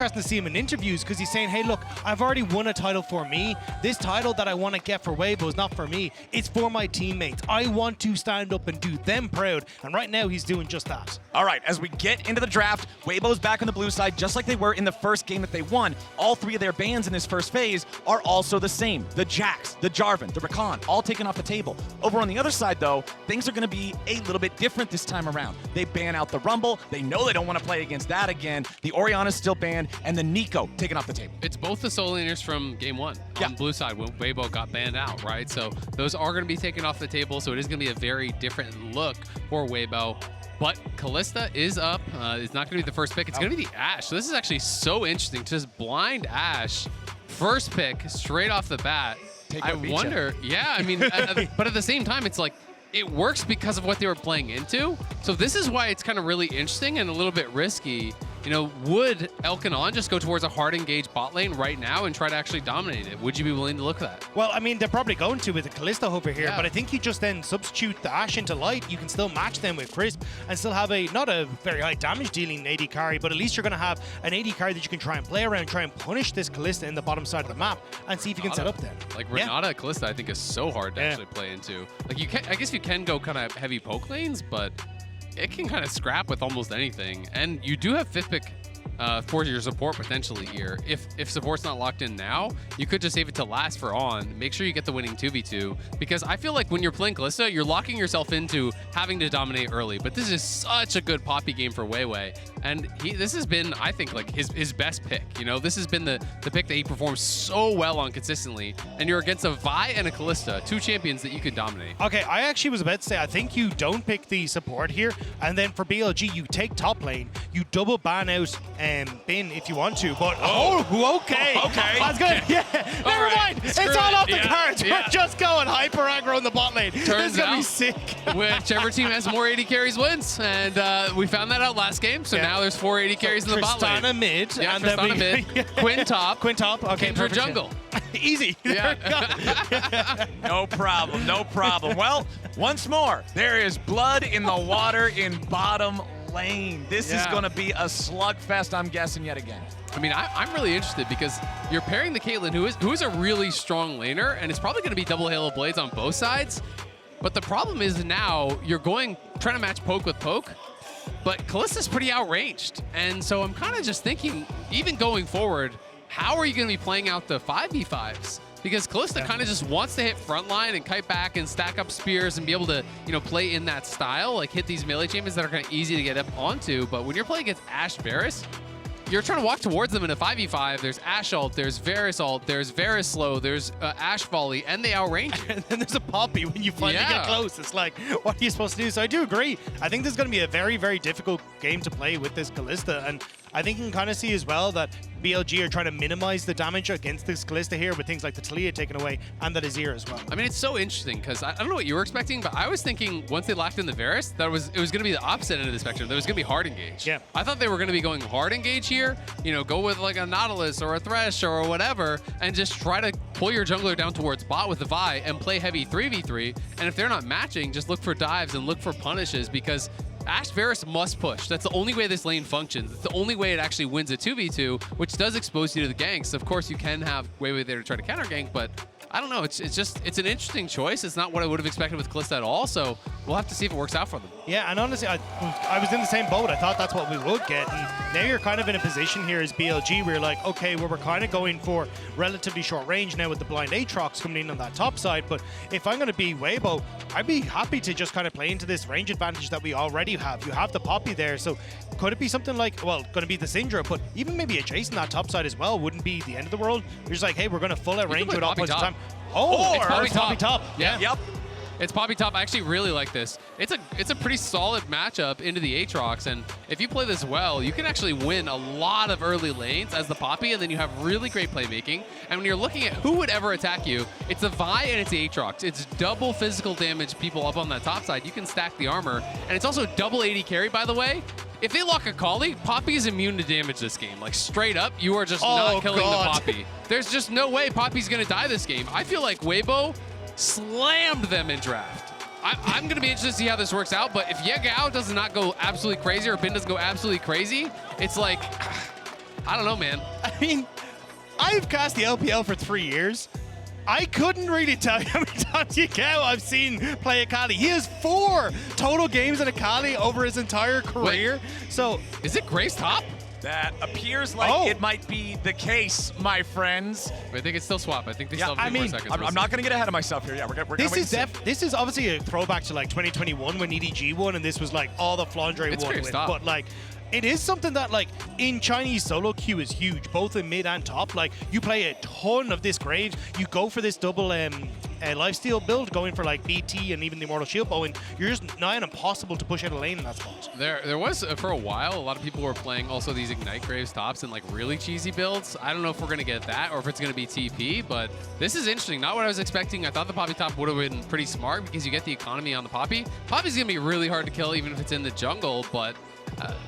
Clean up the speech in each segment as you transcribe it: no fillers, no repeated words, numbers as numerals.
interesting to see him in interviews because he's saying, hey, look, I've already won a title for me. This title that I want to get for Weibo is not for me. It's for my teammates. I want to stand up and do them proud. And right now, he's doing just that. All right, as we get into the draft, Weibo's back on the blue side, just like they were in the first game that they won. All three of their bans in this first phase are also the same. The Jax, the Jarvan, the Rakan, all taken off the table. Over on the other side, though, things are going to be a little bit different this time around. They ban out the Rumble. They know they don't want to play against that again. The Orianna's still banned, and the Nico taken off the table. It's both the solo laners from game one on blue side when Weibo got banned out, right? So those are going to be taken off the table, so it is going to be a very different look for Weibo. But Kalista is up. It's not going to be the first pick. It's going to be the Ashe. So this is actually so interesting. Just blind Ashe. First pick, straight off the bat. I wonder, yeah, I mean, but at the same time, it's like, it works because of what they were playing into. So this is why it's kind of really interesting and a little bit risky. You know, would Elkanon just go towards a hard engaged bot lane right now and try to actually dominate it? Would you be willing to look at that? Well, I mean, they're probably going to with the Kalista over here, but I think you just then substitute the Ashe into Light. You can still match them with Crisp and still have a, not a very high damage dealing AD carry, but at least you're going to have an AD carry that you can try and play around, try and punish this Kalista in the bottom side of the map and see if you can set up then. Like Renata Kalista, I think is so hard to actually play into. Like you can, I guess you can go kind of heavy poke lanes, but it can kind of scrap with almost anything. And you do have fifth pick for your support potentially here. If support's not locked in now, you could just save it to last for on. Make sure you get the winning 2v2, because I feel like when you're playing Kalista, you're locking yourself into having to dominate early. But this is such a good Poppy game for Weiwei, and this has been, I think, like his best pick. You know, this has been the pick that he performs so well on consistently, and you're against a Vi and a Kalista, two champions that you could dominate. Okay, I actually was about to say, I think you don't pick the support here, and then for BLG, you take top lane, you double ban out Bin if you want to, but okay. Okay. I was gonna, never mind. It's all off the cards. We're just going hyper aggro in the bot lane. Turns this is gonna out, be sick. Whichever team has more AD carries wins, and we found that out last game. So now there's 4 AD carries in the bot lane. Tristana mid, yeah, and Tristana then mid. Quinn top. Quinn top. Okay, Kindred jungle. Easy. Yeah. No problem. No problem. Well, once more, there is blood in the water in bottom lane. This is going to be a slugfest, I'm guessing, yet again. I mean, I'm really interested because you're pairing the Caitlyn, who is a really strong laner, and it's probably going to be double Halo Blades on both sides. But the problem is now you're trying to match poke with poke, but Kalista's pretty outranged. And so I'm kind of just thinking, even going forward, how are you going to be playing out the 5v5s? Because Kalista kind of just wants to hit frontline and kite back and stack up spears and be able to, you know, play in that style, like hit these melee champions that are kind of easy to get up onto. But when you're playing against Ashe Varus, you're trying to walk towards them in a 5v5. There's Ashe ult, there's Varus ult, there's Varus slow, there's Ashe volley, and they outrange you. And then there's a Poppy when you finally get close. It's like, what are you supposed to do? So I do agree. I think this is going to be a very, very difficult game to play with this Kalista. And I think you can kind of see as well that BLG are trying to minimize the damage against this Kalista here with things like the Talia taken away and that Azir as well. I mean, it's so interesting because I don't know what you were expecting, but I was thinking once they locked in the Varus, that it was going to be the opposite end of the spectrum. That it was going to be hard engage. Yeah. I thought they were going to be going hard engage here, you know, go with like a Nautilus or a Thresh or whatever, and just try to pull your jungler down towards bot with the Vi and play heavy 3v3. And if they're not matching, just look for dives and look for punishes, because Ashe Varus must push. That's the only way this lane functions. It's the only way it actually wins a 2v2, which does expose you to the ganks. Of course, you can have Weiwei there to try to counter gank, but I don't know. It's an interesting choice. It's not what I would have expected with Kalista at all, so we'll have to see if it works out for them. Yeah, and honestly, I was in the same boat. I thought that's what we would get, and now you're kind of in a position here as BLG where you're like, okay, well, we're kind of going for relatively short range now with the blind Aatrox coming in on that top side, but if I'm going to be Weibo, I'd be happy to just kind of play into this range advantage that we already have. You have the Poppy there, so could it be something like, well, going to be the Syndra, but even maybe a Jason that top side as well wouldn't be the end of the world. You're just like, hey, we're going to full out range with all points of time. Oh, it's Poppy top. Yeah. Yep. It's Poppy top. I actually really like this. It's a pretty solid matchup into the Aatrox, and if you play this well, you can actually win a lot of early lanes as the Poppy, and then you have really great playmaking. And when you're looking at who would ever attack you, it's the Vi and it's the Aatrox. It's double physical damage people up on that top side. You can stack the armor, and it's also double AD carry, by the way. If they lock Akali, Poppy is immune to damage this game. Like, straight up, you are just not killing the Poppy. There's just no way Poppy's going to die this game. I feel like Weibo slammed them in draft. I'm going to be interested to see how this works out, but if Yagao does not go absolutely crazy or Bin doesn't go absolutely crazy, it's like, I don't know, man. I mean, I've cast the LPL for 3 years. I couldn't really tell you how many times Yagao I've seen play Akali. He has 4 total games in Akali over his entire career. Wait, so is it Grace top? That appears like it might be the case, my friends. I think it's still swap. I think they still have 3 more seconds. I'm not going to get ahead of myself here. Yeah, we're going to This is obviously a throwback to like 2021 when EDG won, and this was like all the Flandre It's won Grace with. top. But like, it is something that like in Chinese solo queue is huge, both in mid and top. Like you play a ton of this Graves, you go for this double lifesteal build, going for like BT and even the Immortal Shield Bow, and you're just nigh on impossible to push out a lane in that spot. There was for a while, a lot of people were playing also these Ignite Graves tops and like really cheesy builds. I don't know if we're gonna get that or if it's gonna be TP, but this is interesting. Not what I was expecting. I thought the Poppy top would have been pretty smart because you get the economy on the Poppy. Poppy's gonna be really hard to kill even if it's in the jungle, but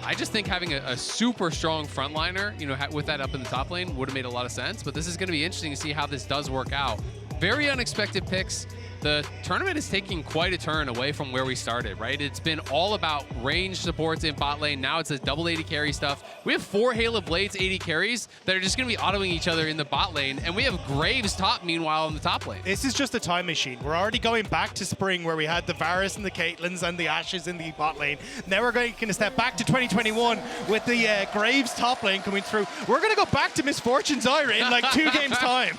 I just think having a super strong frontliner, you know, with that up in the top lane would have made a lot of sense. But this is going to be interesting to see how this does work out. Very unexpected picks. The tournament is taking quite a turn away from where we started, right? It's been all about range supports in bot lane. Now it's a double AD carry stuff. We have 4 Halo Blades AD carries that are just going to be autoing each other in the bot lane. And we have Graves top, meanwhile, in the top lane. This is just a time machine. We're already going back to spring where we had the Varus and the Caitlyns and the Ashes in the bot lane. Now we're going to step back to 2021 with the Graves top lane coming through. We're going to go back to Misfortune Zyra in like 2 games time.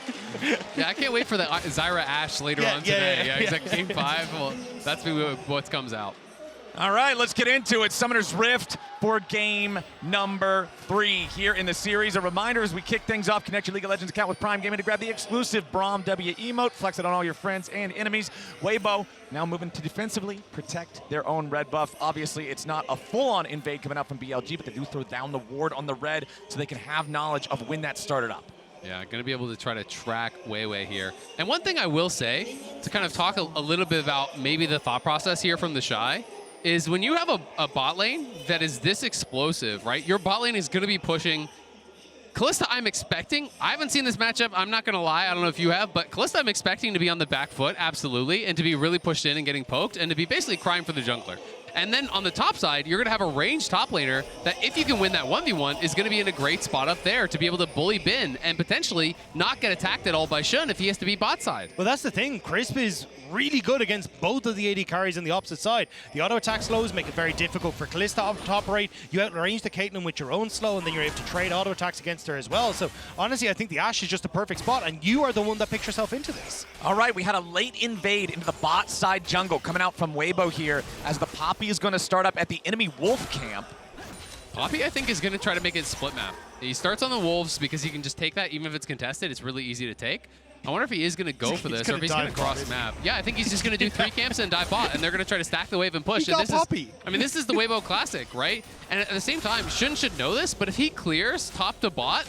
Yeah, I can't wait for the Zyra Ashe later on today. Yeah, exactly. Game 5. Well, that's what comes out. All right, let's get into it. Summoner's Rift for game number 3 here in the series. A reminder as we kick things off, connect your League of Legends account with Prime Gaming to grab the exclusive Braum W emote. Flex it on all your friends and enemies. Weibo now moving to defensively protect their own red buff. Obviously, it's not a full-on invade coming out from BLG, but they do throw down the ward on the red so they can have knowledge of when that started up. Yeah, going to be able to try to track weiwei here. And one thing I will say, to kind of talk a little bit about maybe the thought process here from TheShy, is when you have a bot lane that is this explosive, right? Your bot lane is going to be pushing. Kalista, I'm expecting, I haven't seen this matchup, I'm not going to lie, I don't know if you have, but Kalista I'm expecting to be on the back foot, absolutely, and to be really pushed in and getting poked, and to be basically crying for the jungler. And then on the top side, you're going to have a ranged top laner that if you can win that 1v1 is going to be in a great spot up there to be able to bully Bin and potentially not get attacked at all by Shun if he has to be bot side. Well, that's the thing. Crisp is really good against both of the AD carries on the opposite side. The auto attack slows make it very difficult for Kalista to operate. You outrange the Caitlyn with your own slow, and then you're able to trade auto attacks against her as well. So honestly, I think the Ashe is just a perfect spot, and you are the one that picks yourself into this. All right, we had a late invade into the bot side jungle coming out from Weibo here as the Poppy is going to start up at the enemy wolf camp. Poppy, I think, is going to try to make it split map. He starts on the wolves because he can just take that even if it's contested. It's really easy to take. I wonder if he is going to go for this or if he's going to cross map. Yeah, I think he's just going to do 3 camps and dive bot, and they're going to try to stack the wave and push. He got Poppy. I mean, this is the Weibo classic, right? And at the same time, Shun should know this, but if he clears top to bot,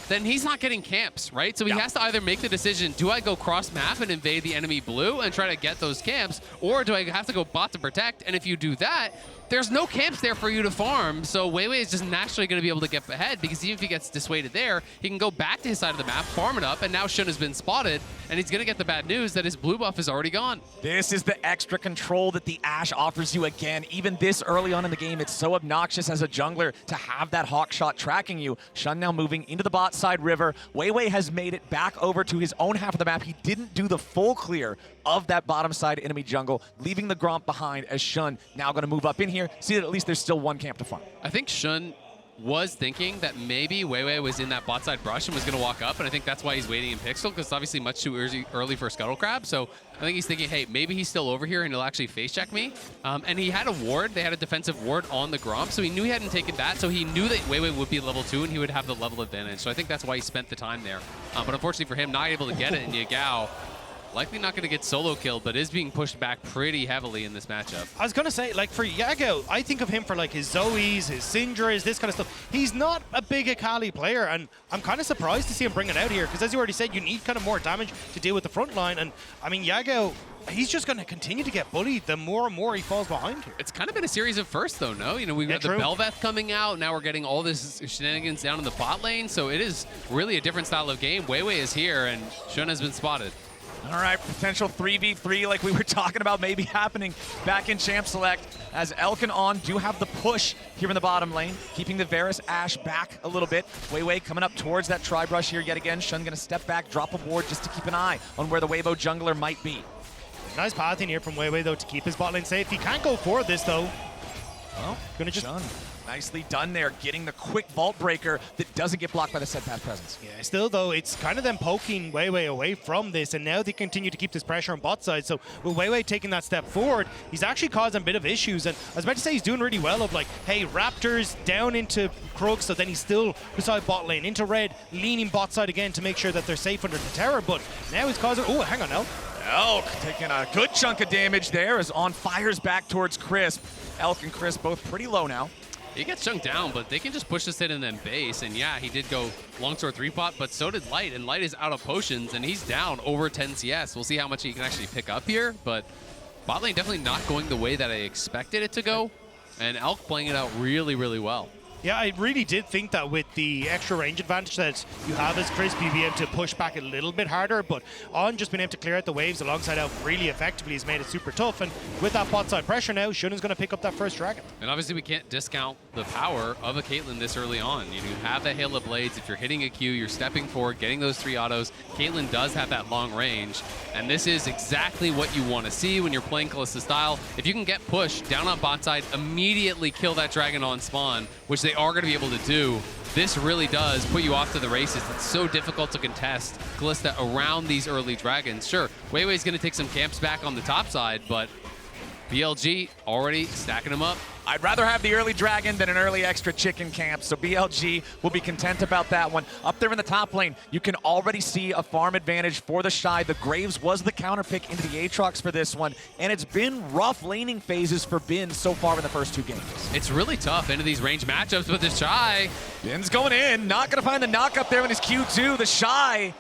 then he's not getting camps, right? So he has to either make the decision, do I go cross map and invade the enemy blue and try to get those camps, or do I have to go bot to protect? And if you do that, there's no camps there for you to farm, so weiwei is just naturally going to be able to get ahead because even if he gets dissuaded there, he can go back to his side of the map, farm it up, and now Shun has been spotted, and he's going to get the bad news that his blue buff is already gone. This is the extra control that the Ashe offers you again. Even this early on in the game, it's so obnoxious as a jungler to have that hawk shot tracking you. Shun now moving into the bot side river. Weiwei has made it back over to his own half of the map. He didn't do the full clear of that bottom side enemy jungle, leaving the Gromp behind as Shun now going to move up in here, see that at least there's still 1 camp to farm. I think Shun was thinking that maybe weiwei was in that bot side brush and was going to walk up, and I think that's why he's waiting in Pixel, because it's obviously much too early for Scuttle Crab. So I think he's thinking, hey, maybe he's still over here and he'll actually face check me. And he had a ward. They had a defensive ward on the Gromp, so he knew he hadn't taken that. So he knew that weiwei would be level 2 and he would have the level advantage. So I think that's why he spent the time there. But unfortunately for him, not able to get it, and Yagao likely not going to get solo killed, but is being pushed back pretty heavily in this matchup. I was going to say, like, for Yagao, I think of him for, like, his Zoes, his Syndras, this kind of stuff. He's not a big Akali player, and I'm kind of surprised to see him bring it out here, because as you already said, you need kind of more damage to deal with the front line, and, I mean, Yagao, he's just going to continue to get bullied the more and more he falls behind here. It's kind of been a series of firsts, though, no? You know, we've got the Belveth coming out. Now we're getting all this shenanigans down in the bot lane. So it is really a different style of game. Weiwei is here, and Shun has been spotted. All right, potential 3v3 like we were talking about maybe happening back in Champ Select as Elk and On do have the push here in the bottom lane, keeping the Varus Ashe back a little bit. Weiwei coming up towards that tri-brush here yet again. Shun gonna step back, drop a ward just to keep an eye on where the Weibo jungler might be. Nice path in here from Weiwei though to keep his bot lane safe. He can't go for this though. Well, Gonna just Shun, nicely done there, getting the quick vault breaker that doesn't get blocked by the set path presence. Yeah, still though, it's kind of them poking Weiwei away from this, and now they continue to keep this pressure on bot side. So with Weiwei taking that step forward, he's actually causing a bit of issues. And I was about to say he's doing really well of like, hey, Raptors down into Krug, so then he's still beside bot lane, into red, leaning bot side again to make sure that they're safe under the tower. But now he's causing, oh, hang on now. Elk taking a good chunk of damage there as On fires back towards Crisp. Elk and Crisp both pretty low now. He gets chunked down, but they can just push this in and then base. And yeah, he did go longsword 3-pot, but so did Light. And Light is out of potions, and he's down over 10 CS. We'll see how much he can actually pick up here, but bot lane definitely not going the way that I expected it to go. And Elk playing it out really, really well. Yeah, I really did think that with the extra range advantage that you have as Crisp, you'd be able to push back a little bit harder, but On just being able to clear out the waves alongside Elk really effectively has made it super tough, and with that bot side pressure now, Shun's going to pick up that first dragon. And obviously we can't discount the power of a Caitlyn this early on. You have that Hail of Blades. If you're hitting a Q, you're stepping forward, getting those 3 autos. Caitlyn does have that long range, and this is exactly what you want to see when you're playing Kalista style. If you can get pushed down on bot side, immediately kill that dragon on spawn, which they are going to be able to do. This really does put you off to the races. It's so difficult to contest Kalista around these early dragons. Sure, Weiwei's going to take some camps back on the top side, but BLG already stacking them up. I'd rather have the early dragon than an early extra chicken camp, so BLG will be content about that one. Up there in the top lane, you can already see a farm advantage for TheShy. The Graves was the counter pick into the Aatrox for this one, and it's been rough laning phases for Bin so far in the first 2 games. It's really tough into these range matchups with TheShy. Bin's going in, not going to find the knock up there in his Q2. TheShy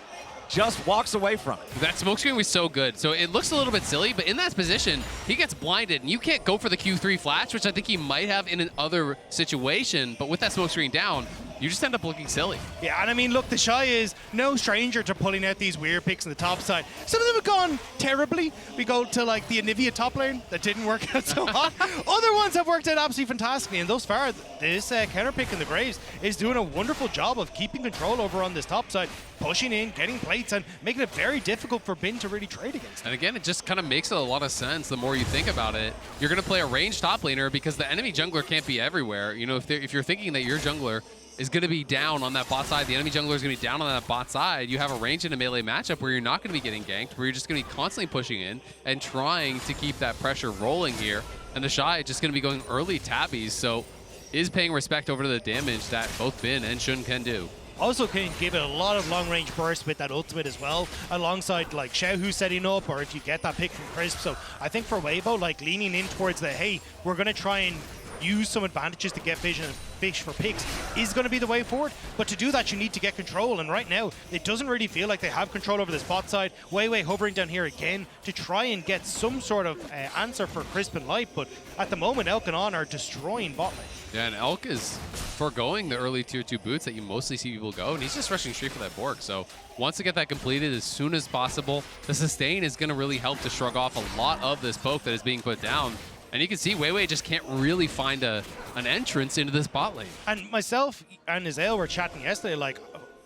just walks away from it. That smoke screen was so good. So it looks a little bit silly, but in that position, he gets blinded, and you can't go for the Q3 flash, which I think he might have in another situation, but with that smoke screen down, you just end up looking silly. Yeah, and I mean, look, TheShy is no stranger to pulling out these weird picks on the top side. Some of them have gone terribly. We go to like the Anivia top lane that didn't work out so hot. Other ones have worked out absolutely fantastically, and thus far, this counter pick in the Graves is doing a wonderful job of keeping control over on this top side, pushing in, getting plates, and making it very difficult for Bin to really trade against. And again, it just kind of makes a lot of sense the more you think about it. You're going to play a ranged top laner because the enemy jungler can't be everywhere. You know, if you're thinking that your jungler is going to be down on that bot side, the enemy jungler is going to be down on that bot side, you have a range in a melee matchup where you're not going to be getting ganked, where you're just going to be constantly pushing in and trying to keep that pressure rolling here. And TheShy is just going to be going early tabbies, so is paying respect over to the damage that both Bin and Shun can do. Also can give it a lot of long-range burst with that ultimate as well, alongside like Xiaohu setting up, or if you get that pick from Crisp. So I think for Weibo, like leaning in towards the, hey, we're going to try and use some advantages to get vision and fish for picks is going to be the way forward. But to do that, you need to get control. And right now, it doesn't really feel like they have control over this bot side. Weiwei hovering down here again to try and get some sort of answer for Crisp and Light. But at the moment, Elk and On are destroying bot lane. Yeah, and Elk is foregoing the early tier 2 boots that you mostly see people go, and he's just rushing straight for that Bork. So wants to get that completed as soon as possible. The sustain is going to really help to shrug off a lot of this poke that is being put down. And you can see Weiwei just can't really find an entrance into this bot lane. And myself and Azael were chatting yesterday, like,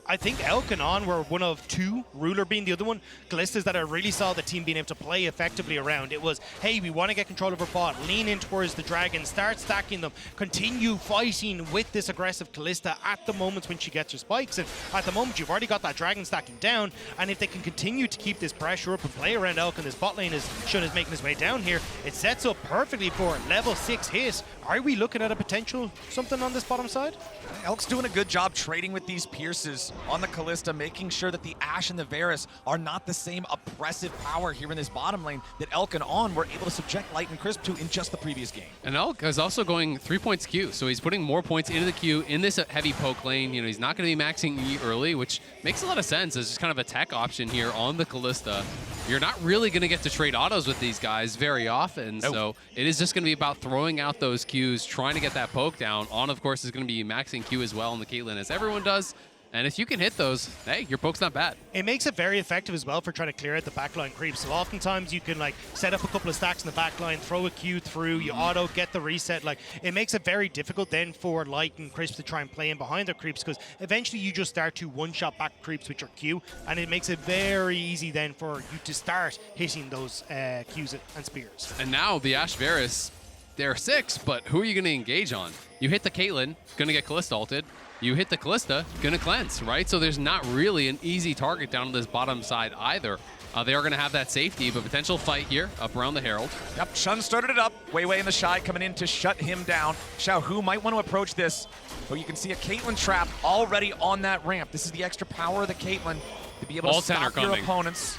I think Elk and On were one of 2, Ruler being the other one, Kalistas that I really saw the team being able to play effectively around. It was, hey, we want to get control of our bot, lean in towards the dragon, start stacking them, continue fighting with this aggressive Kalista at the moments when she gets her spikes. And at the moment, you've already got that dragon stacking down, and if they can continue to keep this pressure up and play around Elk and this bot lane as Shun is making his way down here, it sets up perfectly for level 6 hit. Are we looking at a potential something on this bottom side? Elk's doing a good job trading with these Pierces on the Kalista, making sure that the Ashe and the Varus are not the same oppressive power here in this bottom lane that Elk and On were able to subject Light and Crisp to in just the previous game. And Elk is also going 3 points Q, so he's putting more points into the Q in this heavy poke lane. You know, he's not going to be maxing E early, which makes a lot of sense as just kind of a tech option here on the Kalista. You're not really going to get to trade autos with these guys very often, so it is just going to be about throwing out those Qs, trying to get that poke down. On, of course, is going to be maxing Q as well on the Caitlyn, as everyone does. And if you can hit those, hey, your poke's not bad. It makes it very effective as well for trying to clear out the backline creeps. So oftentimes you can like set up a couple of stacks in the backline, throw a Q through, you auto, get the reset. Like it makes it very difficult then for Light and Crisp to try and play in behind their creeps, because eventually you just start to one-shot back creeps with your Q, and it makes it very easy then for you to start hitting those Qs and spears. And now the Ashe Varus, they're 6, but who are you going to engage on? You hit the Caitlyn, going to get Kalista ulted. You hit the Kalista, going to cleanse, right? So there's not really an easy target down on this bottom side either. They are going to have that safety, but potential fight here up around the Herald. Yep, Shun started it up. Weiwei and TheShy coming in to shut him down. Xiaohu might want to approach this, but you can see a Caitlyn trap already on that ramp. This is the extra power of the Caitlyn to be able to stop your opponents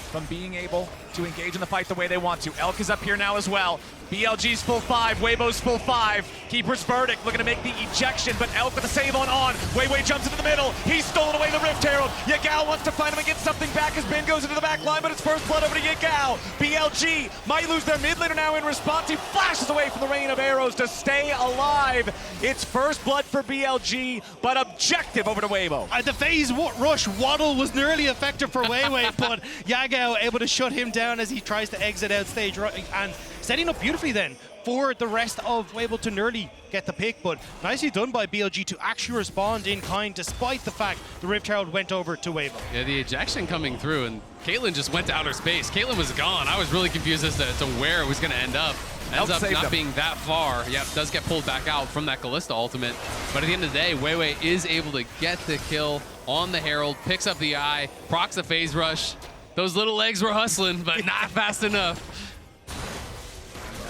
from being able to engage in the fight the way they want to. Elk is up here now as well. BLG's full 5, Weibo's full 5. Keeper's verdict looking to make the ejection, but Elk with the save on. Weiwei jumps into the middle. He's stolen away the Rift Herald. Yagao wants to find him and get something back as Ben goes into the back line, but it's first blood over to Yagao. BLG might lose their mid laner now in response. He flashes away from the rain of arrows to stay alive. It's first blood for BLG, but objective over to Weibo. The phase rush waddle was nearly effective for Weiwei, but Yagao able to shut him down as he tries to exit out stage and setting up beautifully then for the rest of Weibo to nearly get the pick, but nicely done by BLG to actually respond in kind despite the fact the Rift Herald went over to Weibo. Yeah, the ejection coming through, and Caitlyn just went to outer space. Caitlyn was gone. I was really confused as to where it was going to end up. Ends up not being that far. Yep, does get pulled back out from that Kalista ultimate. But at the end of the day, Weiwei is able to get the kill on the Herald, picks up the eye, procs a phase rush. Those little legs were hustling, but not fast enough.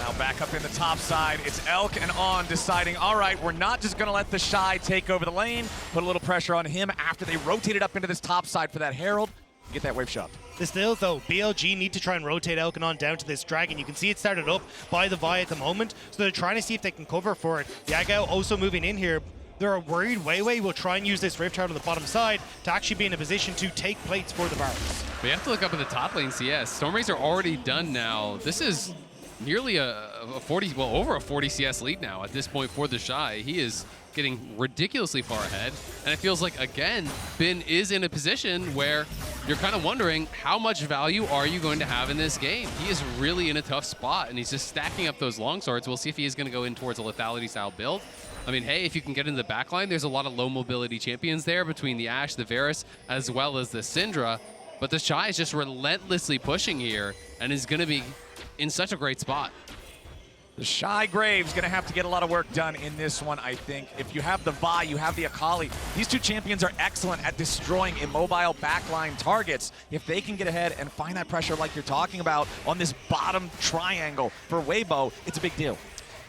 Now back up in the top side, it's Elk and On deciding, all right, we're not just gonna let TheShy take over the lane, put a little pressure on him after they rotated up into this top side for that Herald, get that wave shot. Still though, BLG need to try and rotate Elk and On down to this dragon. You can see it started up by the Vi at the moment, so they're trying to see if they can cover for it. Yagao also moving in here. They're worried Weiwei will try and use this Rift Herald on the bottom side to actually be in a position to take plates for the Varus. We have to look up at the top lane CS. Stormrays are already done now. This is nearly a 40, well, over a 40 CS lead now at this point for TheShy. He is getting ridiculously far ahead. And it feels like, again, Ben is in a position where you're kind of wondering how much value are you going to have in this game? He is really in a tough spot, and he's just stacking up those longswords. We'll see if he is going to go in towards a lethality-style build. I mean, hey, if you can get into the backline, there's a lot of low-mobility champions there between the Ashe, the Varus, as well as the Syndra. But TheShy is just relentlessly pushing here and is going to be in such a great spot. TheShy Graves going to have to get a lot of work done in this one, I think. If you have the Vi, you have the Akali. These two champions are excellent at destroying immobile backline targets. If they can get ahead and find that pressure like you're talking about on this bottom triangle for Weibo, it's a big deal.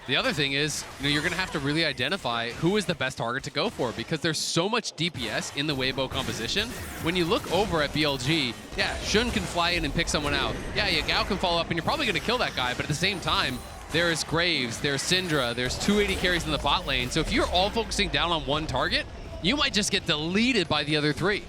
The other thing is, you're going to have to really identify who is the best target to go for, because there's so much DPS in the Weibo composition. When you look over at BLG, yeah, Shun can fly in and pick someone out. Yeah, Yagao can follow up, and you're probably going to kill that guy, but at the same time, there's Graves, there's Syndra, there's 280 carries in the bot lane. So if you're all focusing down on one target, you might just get deleted by the other three.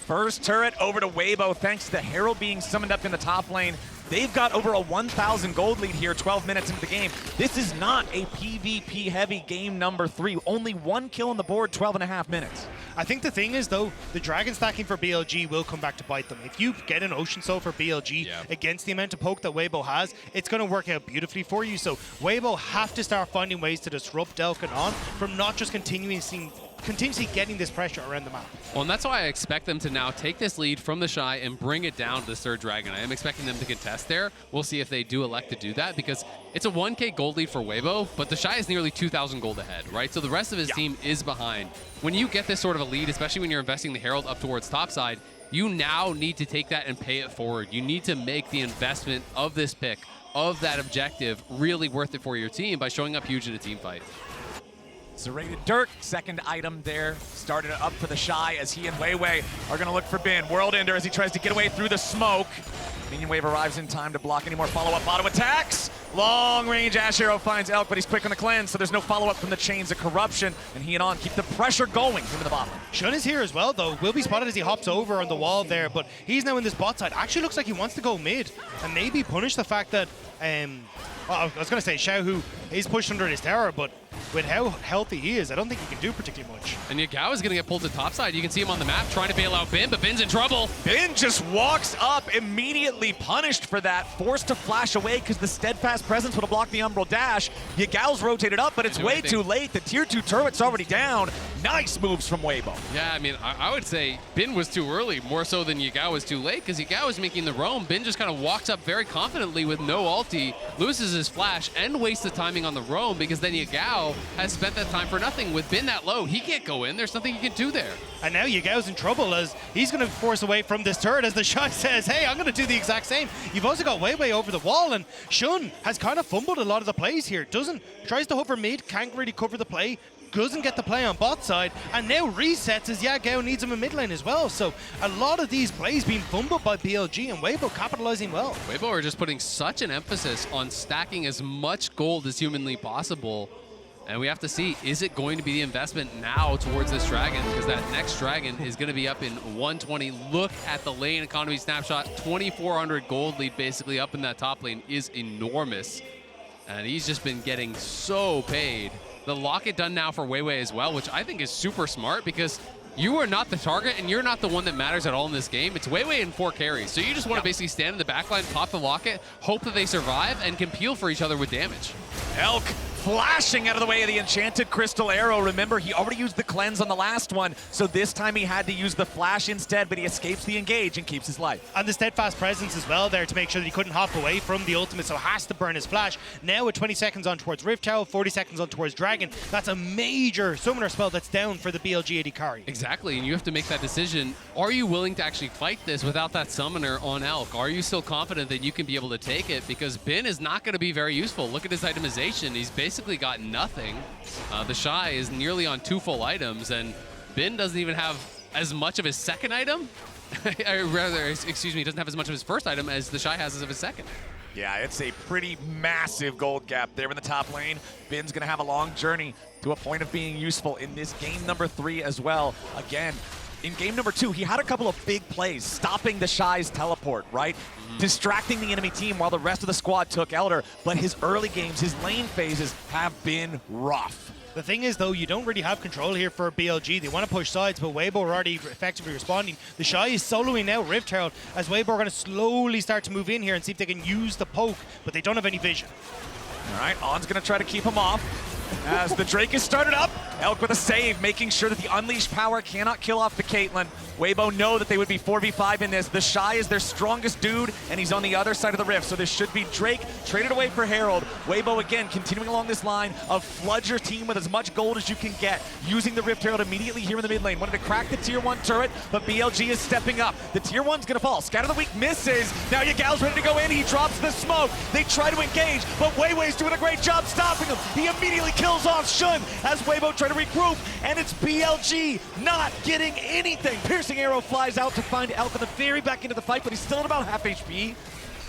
First turret over to Weibo, thanks to the Herald being summoned up in the top lane. They've got over a 1,000 gold lead here 12 minutes into the game. This is not a PvP heavy game number 3. Only one kill on the board, 12.5 minutes. I think the thing is, though, the dragon stacking for BLG will come back to bite them. If you get an Ocean Soul for BLG against the amount of poke that Weibo has, it's going to work out beautifully for you. So Weibo have to start finding ways to disrupt Elk and On from not just continuously getting this pressure around the map. Well, and that's why I expect them to now take this lead from TheShy and bring it down to the third dragon. I am expecting them to contest there. We'll see if they do elect to do that, because it's a 1K gold lead for Weibo, but TheShy is nearly 2,000 gold ahead, right? So the rest of his team is behind. When you get this sort of a lead, especially when you're investing the Herald up towards topside, you now need to take that and pay it forward. You need to make the investment of this pick, of that objective, really worth it for your team by showing up huge in a team fight. Serrated Dirk, second item there. Started it up for TheShy as he and Weiwei are going to look for Ben. World Ender as he tries to get away through the smoke. Minion Wave arrives in time to block any more follow-up auto attacks. Long range Ashe arrow finds Elk, but he's quick on the cleanse, so there's no follow-up from the Chains of Corruption. And he and On keep the pressure going from the bottom. Shun is here as well, though. Will be spotted as he hops over on the wall there, but he's now in this bot side. Actually looks like he wants to go mid and maybe punish the fact that, I was going to say Xiaohu is pushed under his tower, but with how healthy he is, I don't think he can do particularly much. And Yagao is going to get pulled to topside. You can see him on the map trying to bail out Bin, but Bin's in trouble. Bin just walks up, immediately punished for that, forced to flash away because the steadfast presence would have blocked the Umbral dash. Yagao's rotated up, but it's way too late. The tier 2 turret's already down. Nice moves from Weibo. Yeah, I mean, I would say Bin was too early, more so than Yagao was too late, because Yagao was making the roam. Bin just kind of walks up very confidently with no ulti, loses his flash, and wastes the timing on the roam, because then Yagao has spent that time for nothing. With Bin that low, he can't go in. There's nothing he can do there. And now Yagao's in trouble as he's going to force away from this turret as TheShy says, hey, I'm going to do the exact same. You've also got weiwei over the wall, and Shun has kind of fumbled a lot of the plays here. Tries to hover mid, can't really cover the play, doesn't get the play on bot side, and now resets as Yagao needs him in mid lane as well. So a lot of these plays being fumbled by BLG, and Weibo capitalizing well. Weibo are just putting such an emphasis on stacking as much gold as humanly possible. And we have to see, is it going to be the investment now towards this dragon? Because that next dragon is going to be up in 120. Look at the lane economy snapshot. 2,400 gold lead basically up in that top lane is enormous. And he's just been getting so paid. The locket done now for weiwei as well, which I think is super smart because you are not the target and you're not the one that matters at all in this game. It's weiwei and 4 carries. So you just want to basically stand in the backline, pop the locket, hope that they survive, and can peel for each other with damage. Elk flashing out of the way of the enchanted crystal arrow. Remember, he already used the cleanse on the last one, so this time he had to use the flash instead, but he escapes the engage and keeps his life. And the steadfast presence as well there to make sure that he couldn't hop away from the ultimate, so has to burn his flash. Now with 20 seconds on towards Rift Tower, 40 seconds on towards Dragon, that's a major summoner spell that's down for the BLG AD carry. Exactly, and you have to make that decision. Are you willing to actually fight this without that summoner on Elk? Are you still confident that you can be able to take it? Because Bin is not going to be very useful. Look at his itemization. He's basically got nothing. TheShy is nearly on 2 full items, and Bin doesn't even have as much of his second item. Rather, excuse me, he doesn't have as much of his first item as TheShy has of his second. Yeah, it's a pretty massive gold gap there in the top lane. Bin's going to have a long journey to a point of being useful in this game number 3 as well. Again, in game number 2, he had a couple of big plays, stopping TheShy's teleport, right? Distracting the enemy team while the rest of the squad took Elder, but his early games, his lane phases have been rough. The thing is, though, you don't really have control here for BLG. They want to push sides, but Weibo are already effectively responding. TheShy is soloing now Rift Herald, as Weibo are going to slowly start to move in here and see if they can use the poke, but they don't have any vision. All right, On's going to try to keep him off. As the Drake is started up, Elk with a save, making sure that the Unleashed power cannot kill off the Caitlyn. Weibo know that they would be 4v5 in this. TheShy is their strongest dude, and he's on the other side of the rift. So this should be Drake traded away for Herald. Weibo again continuing along this line of flood your team with as much gold as you can get, using the Rift Herald immediately here in the mid lane. Wanted to crack the tier 1 turret, but BLG is stepping up. The tier 1's gonna fall. Scatter the Weak misses. Now Yagao's ready to go in. He drops the smoke. They try to engage, but weiwei's doing a great job stopping him. He immediately kills off Shun as Weibo try to regroup, and it's BLG not getting anything. Piercing arrow flies out to find Elk on the very back into the fight, but he's still at about half HP.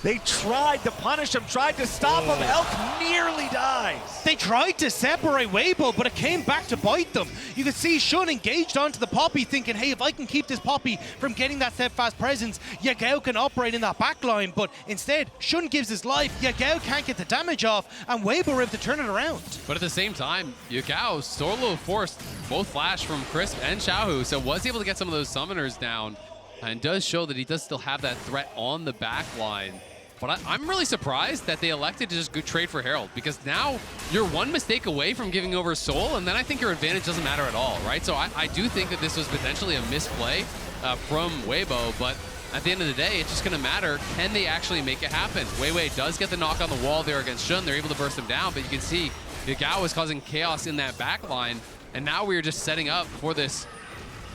They tried to punish him, tried to stop him. Elk nearly dies. They tried to separate Weibo, but it came back to bite them. You could see Shun engaged onto the Poppy, thinking, hey, if I can keep this Poppy from getting that steadfast presence, Yagao can operate in that backline. But instead, Shun gives his life, Yagao can't get the damage off, and Weibo are able to turn it around. But at the same time, Yagao solo forced both flash from Crisp and Xiaohu, so was able to get some of those summoners down, and does show that he does still have that threat on the back line. But I'm really surprised that they elected to just go trade for Herald, because now you're one mistake away from giving over Soul, and then I think your advantage doesn't matter at all, right? So I do think that this was potentially a misplay from Weibo, but at the end of the day, it's just going to matter, can they actually make it happen? Weiwei does get the knock on the wall there against Shun. They're able to burst him down, but you can see Yagao is causing chaos in that back line, and now we're just setting up for this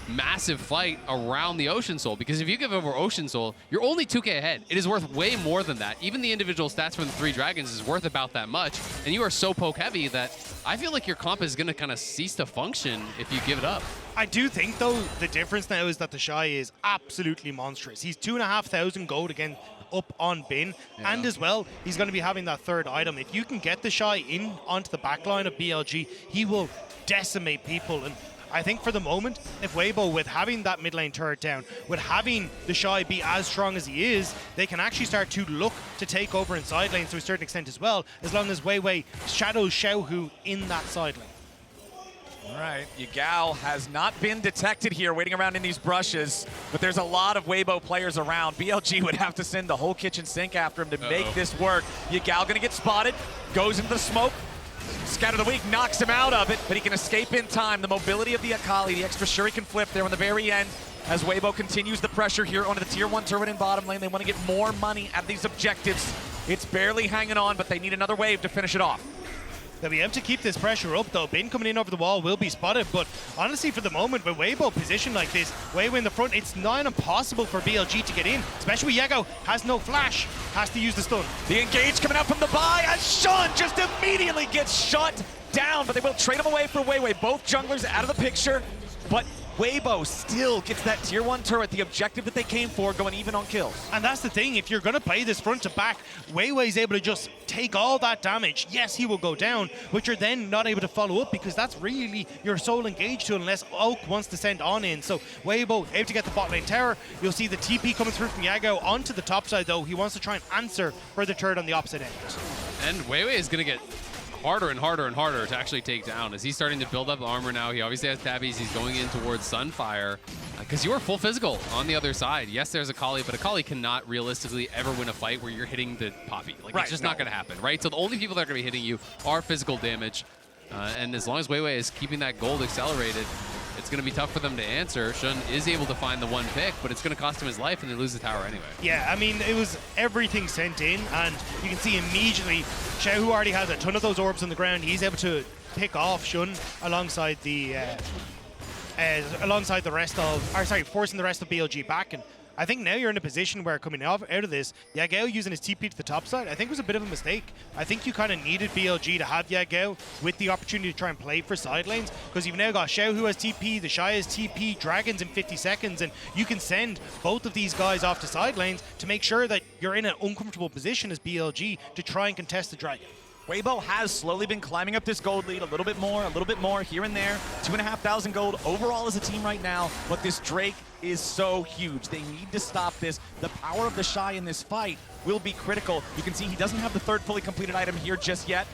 massive fight around the Ocean Soul, because if you give over Ocean Soul, you're only 2k ahead. It is worth way more than that. Even the individual stats from the 3 dragons is worth about that much, and you are so poke heavy that I feel like your comp is going to kind of cease to function if you give it up. I do think, though, the difference now is that TheShy is absolutely monstrous. He's 2,500 gold again up on Bin, and as well, he's going to be having that 3rd item. If you can get TheShy in onto the backline of BLG, he will decimate people, and I think for the moment, if Weibo, with having that mid lane turret down, with having TheShy be as strong as he is, they can actually start to look to take over in side lanes to a certain extent as well, as long as Weiwei shadows Xiaohu in that side lane. All right, Yagao has not been detected here waiting around in these brushes, but there's a lot of Weibo players around. BLG would have to send the whole kitchen sink after him to make this work. Yagao gonna get spotted, goes into the smoke. Scatter the Weak knocks him out of it, but he can escape in time. The mobility of the Akali, the extra shuriken flip there on the very end as Weibo continues the pressure here onto the tier 1 turret in bottom lane. They want to get more money at these objectives. It's barely hanging on, but they need another wave to finish it off. They'll be able to keep this pressure up though. Bin coming in over the wall will be spotted, but honestly for the moment with Weibo positioned like this, Weibo in the front, it's not impossible for BLG to get in, especially with Yagao, has no flash, has to use the stun. The engage coming out from the buy as Sean just immediately gets shut down, but they will trade him away for Weiwei. Both junglers out of the picture, but Weibo still gets that tier 1 turret, the objective that they came for, going even on kills. And that's the thing, if you're going to play this front to back, Weiwei's able to just take all that damage. Yes, he will go down, but you're then not able to follow up because that's really your sole engage to unless Oak wants to send on in. So Weibo able to get the bot lane tower. You'll see the TP coming through from Yagao onto the top side though. He wants to try and answer for the turret on the opposite end. And Weiwei is going to get harder and harder and harder to actually take down as he's starting to build up armor now. He obviously has tabbies. He's going in towards Sunfire because you are full physical on the other side. Yes, there's Akali, but Akali cannot realistically ever win a fight where you're hitting the Poppy. Like, it's just not going to happen, right? So the only people that are going to be hitting you are physical damage. And as long as Weiwei is keeping that gold accelerated, it's going to be tough for them to answer. Shun is able to find the one pick, but it's going to cost him his life and they lose the tower anyway. Yeah, I mean, it was everything sent in, and you can see immediately Xiaohu already has a ton of those orbs on the ground. He's able to pick off Shun alongside the rest of, or sorry, forcing the rest of BLG back. And I think now you're in a position where coming out of this, Yagao using his TP to the top side, I think was a bit of a mistake. I think you kind of needed BLG to have Yagao with the opportunity to try and play for side lanes, because you've now got Xiaohu who has TP, TheShy has TP, Dragons in 50 seconds, and you can send both of these guys off to side lanes to make sure that you're in an uncomfortable position as BLG to try and contest the Dragon. Weibo has slowly been climbing up this gold lead a little bit more here and there. 2,500 gold overall as a team right now, but this Drake is so huge. They need to stop this. The power of TheShy in this fight will be critical. You can see he doesn't have the third fully completed item here just yet.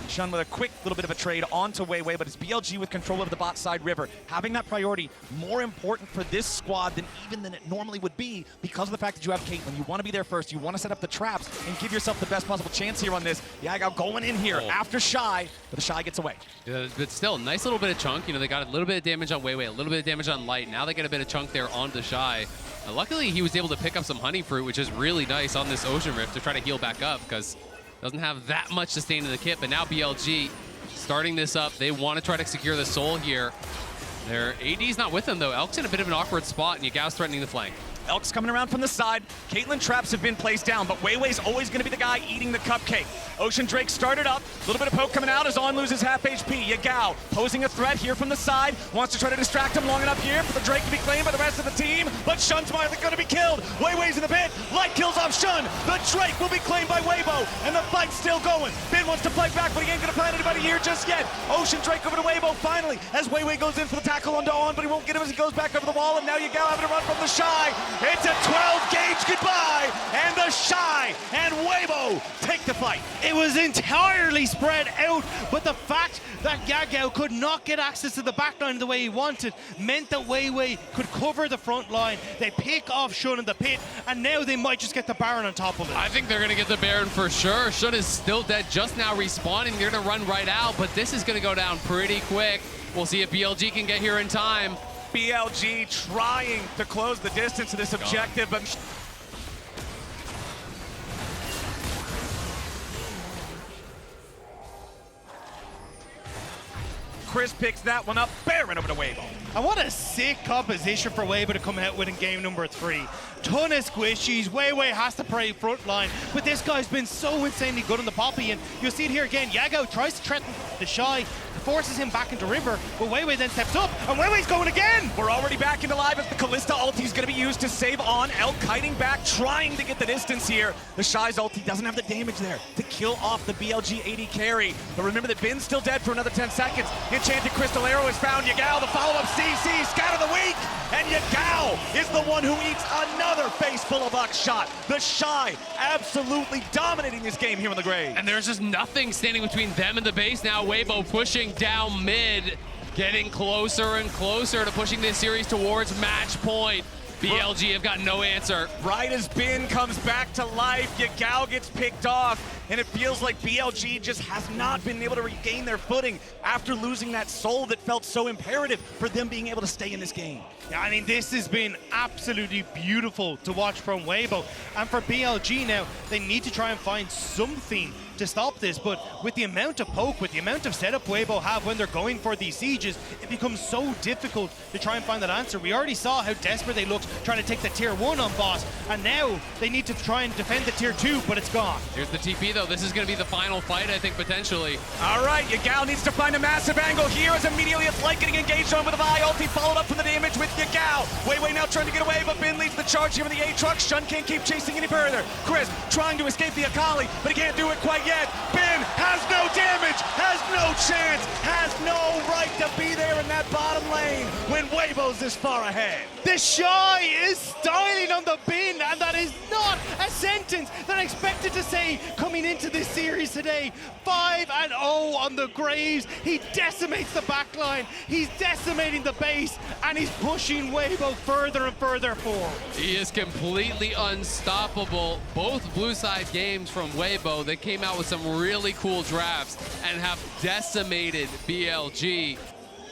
Shun with a quick little bit of a trade onto Weiwei, but it's BLG with control of the bot side river. Having that priority more important for this squad than it normally would be because of the fact that you have Caitlyn. You want to be there first. You want to set up the traps and give yourself the best possible chance here on this. Yagao going in here after Shy, but TheShy gets away. But still, nice little bit of chunk. You know, they got a little bit of damage on Weiwei, a little bit of damage on Light. Now they get a bit of chunk there on TheShy. Luckily, he was able to pick up some honey fruit, which is really nice on this Ocean Rift to try to heal back up because doesn't have that much sustain in the kit, but now BLG starting this up. They want to try to secure the soul here. Their AD's not with them, though. Elk's in a bit of an awkward spot, and Yagao's threatening the flank. Elk's coming around from the side. Caitlyn traps have been placed down, but Weiwei's always going to be the guy eating the cupcake. Ocean Drake started up. A little bit of poke coming out as On loses half HP. Yagao posing a threat here from the side. Wants to try to distract him long enough here for the Drake to be claimed by the rest of the team, but Shun's going to be killed. Weiwei's in the pit. Light kills off Shun. The Drake will be claimed by Weibo, and the fight's still going. Bin wants to fight back, but he ain't going to find anybody here just yet. Ocean Drake over to Weibo finally as Weiwei goes in for the tackle onto On, but he won't get him as he goes back over the wall, and now Yagao having to run from TheShy. It's a 12-gauge goodbye, and TheShy and Weibo take the fight. It was entirely spread out, but the fact that Yagao could not get access to the backline the way he wanted meant that Weiwei could cover the front line. They pick off Shun in the pit, and now they might just get the Baron on top of it. I think they're going to get the Baron for sure. Shun is still dead, just now respawning. They're going to run right out, but this is going to go down pretty quick. We'll see if BLG can get here in time. BLG trying to close the distance to this objective, but Chris picks that one up. Baron over to Weibo. And what a sick composition for Weibo to come out with in game number 3. Ton of squishies. Weiwei has to play front line, but this guy's been so insanely good on the Poppy, and you'll see it here again. Yagao tries to threaten TheShy, forces him back into river, but Weiwei then steps up, and Weiwei's going again! We're already back into live as the Kalista ulti is going to be used to save on. Elk kiting back, trying to get the distance here. TheShy's ulti doesn't have the damage there to kill off the BLG AD carry. But remember that Bin's still dead for another 10 seconds. Enchanted Crystal Arrow is found. Yagao, the follow-up CC, scatter the weak! And Yagao is the one who eats another face full of buckshot. TheShy absolutely dominating this game here in the grave. And there's just nothing standing between them and the base now. Weibo pushing down mid, getting closer and closer to pushing this series towards match point. BLG have got no answer. Right as Bin comes back to life, Yagao gets picked off, and it feels like BLG just has not been able to regain their footing after losing that soul that felt so imperative for them being able to stay in this game. Yeah, I mean, this has been absolutely beautiful to watch from Weibo. And for BLG now, they need to try and find something to stop this, but with the amount of poke, with the amount of setup Weibo have when they're going for these sieges, it becomes so difficult to try and find that answer. We already saw how desperate they looked trying to take the tier 1 on boss, and now they need to try and defend the tier 2, but it's gone. Here's the TP though. This is going to be the final fight, I think, potentially. All right, Yagao needs to find a massive angle here as immediately it's Light getting engaged on with a Vi ulti, followed up from the damage with Yagao. Weiwei now trying to get away, but Bin leads the charge here in the Aatrox. Shun can't keep chasing any further. Chris trying to escape the Akali, but he can't do it quite yet. Bin has no damage, has no chance, has no right to be there in that bottom lane when Weibo's this far ahead. TheShy is styling on the Bin, and that is not a sentence that I expected to say coming into this series today. 5-0 on the Graves. He decimates the backline, he's decimating the base, and he's pushing Weibo further and further forward. He is completely unstoppable. Both blue side games from Weibo, they came out with some really cool drafts and have decimated BLG.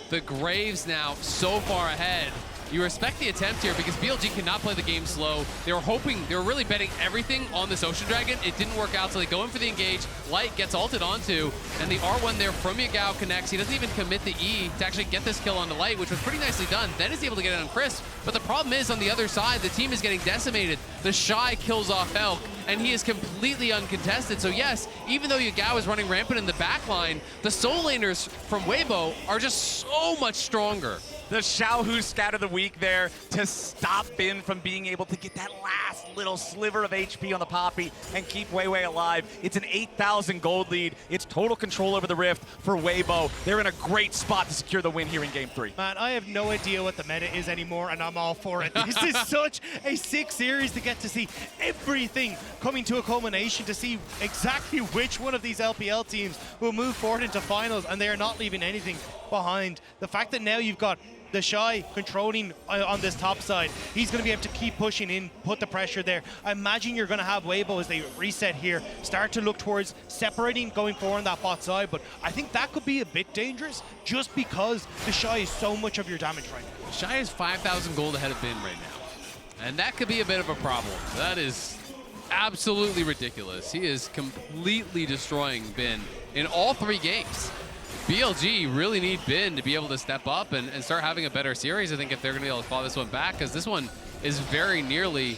The Graves now so far ahead. You respect the attempt here because BLG cannot play the game slow. They were hoping, they were really betting everything on this Ocean Dragon. It didn't work out, so they go in for the engage. Light gets ulted onto, and the R1 there from Yagao connects. He doesn't even commit the E to actually get this kill onto Light, which was pretty nicely done. Then is able to get it on Chris. But the problem is, on the other side, the team is getting decimated. TheShy kills off Elk, and he is completely uncontested. So yes, even though Yagao is running rampant in the backline, the soul laners from Weibo are just so much stronger. The Xiaohu scatter the weak there to stop Bin from being able to get that last little sliver of HP on the Poppy and keep Weiwei alive. It's an 8,000 gold lead. It's total control over the Rift for Weibo. They're in a great spot to secure the win here in Game 3. Man, I have no idea what the meta is anymore, and I'm all for it. This is such a sick series to get to see everything coming to a culmination, to see exactly which one of these LPL teams will move forward into finals, and they are not leaving anything behind. The fact that now you've got TheShy controlling on this top side, he's going to be able to keep pushing in, put the pressure there. I imagine you're going to have Weibo, as they reset here, start to look towards separating, going forward on that bot side, but I think that could be a bit dangerous just because TheShy is so much of your damage right now. TheShy is 5,000 gold ahead of Bin right now, and that could be a bit of a problem. That is absolutely ridiculous. He is completely destroying Bin in all 3 games. BLG really need Bin to be able to step up and start having a better series, I think, if they're going to be able to claw this one back, because this one is very nearly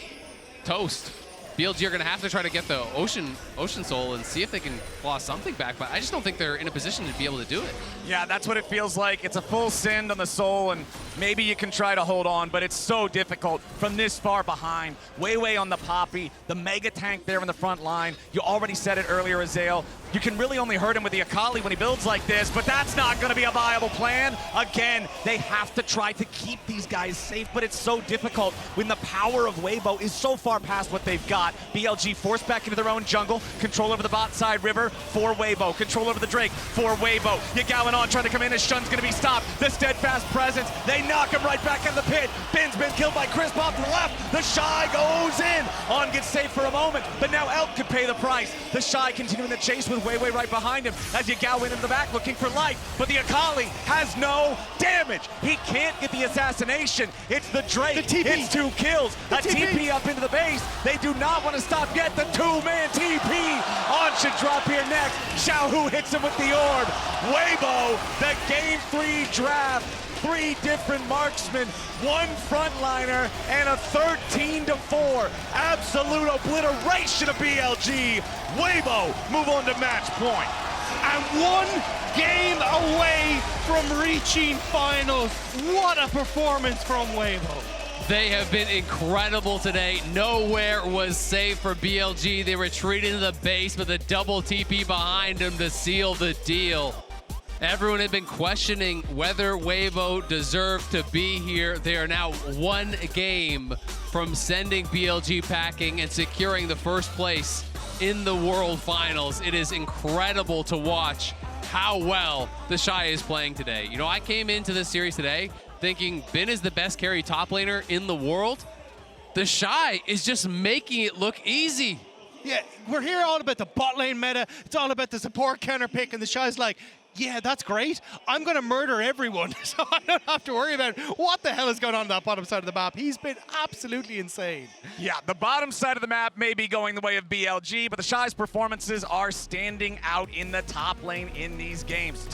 toast. BLG are going to have to try to get the Ocean Soul and see if they can claw something back, but I just don't think they're in a position to be able to do it. Yeah, that's what it feels like. It's a full send on the Soul, and maybe you can try to hold on, but it's so difficult from this far behind. Weiwei on the Poppy, the Mega Tank there in the front line. You already said it earlier, Azael. You can really only hurt him with the Akali when he builds like this, but that's not going to be a viable plan. Again, they have to try to keep these guys safe, but it's so difficult when the power of Weibo is so far past what they've got. BLG forced back into their own jungle. Control over the bot side river for Weibo. Control over the Drake for Weibo. Yagao on trying to come in as Shun's going to be stopped. The steadfast presence. They knock him right back in the pit. Bin's been killed by Chris off to the left. TheShy goes in. On gets safe for a moment, but now Elk could pay the price. TheShy continuing the chase with Weiwei right behind him as Yagao went into the back looking for light, but the Akali has no damage. He can't get the assassination. It's the Drake. The TP. It's 2 kills. A TP up into the base. They do not want to stop yet. The 2-man TP. On should drop here next. Xiaohu hits him with the orb. Weibo, the Game 3 draft 3 different marksmen, 1 frontliner, and a 13-4 absolute obliteration of BLG. Weibo move on to match point. And 1 game away from reaching finals. What a performance from Weibo. They have been incredible today. Nowhere was safe for BLG. They retreated to the base with a double TP behind them to seal the deal. Everyone had been questioning whether Weibo deserved to be here. They are now 1 game from sending BLG packing and securing the first place in the World Finals. It is incredible to watch how well TheShy is playing today. You know, I came into this series today thinking Bin is the best carry top laner in the world. TheShy is just making it look easy. Yeah, we're here all about the bot lane meta. It's all about the support counter pick, and TheShy's like, yeah, that's great. I'm going to murder everyone, so I don't have to worry about what the hell is going on that bottom side of the map. He's been absolutely insane. Yeah, the bottom side of the map may be going the way of BLG, but TheShy's performances are standing out in the top lane in these games.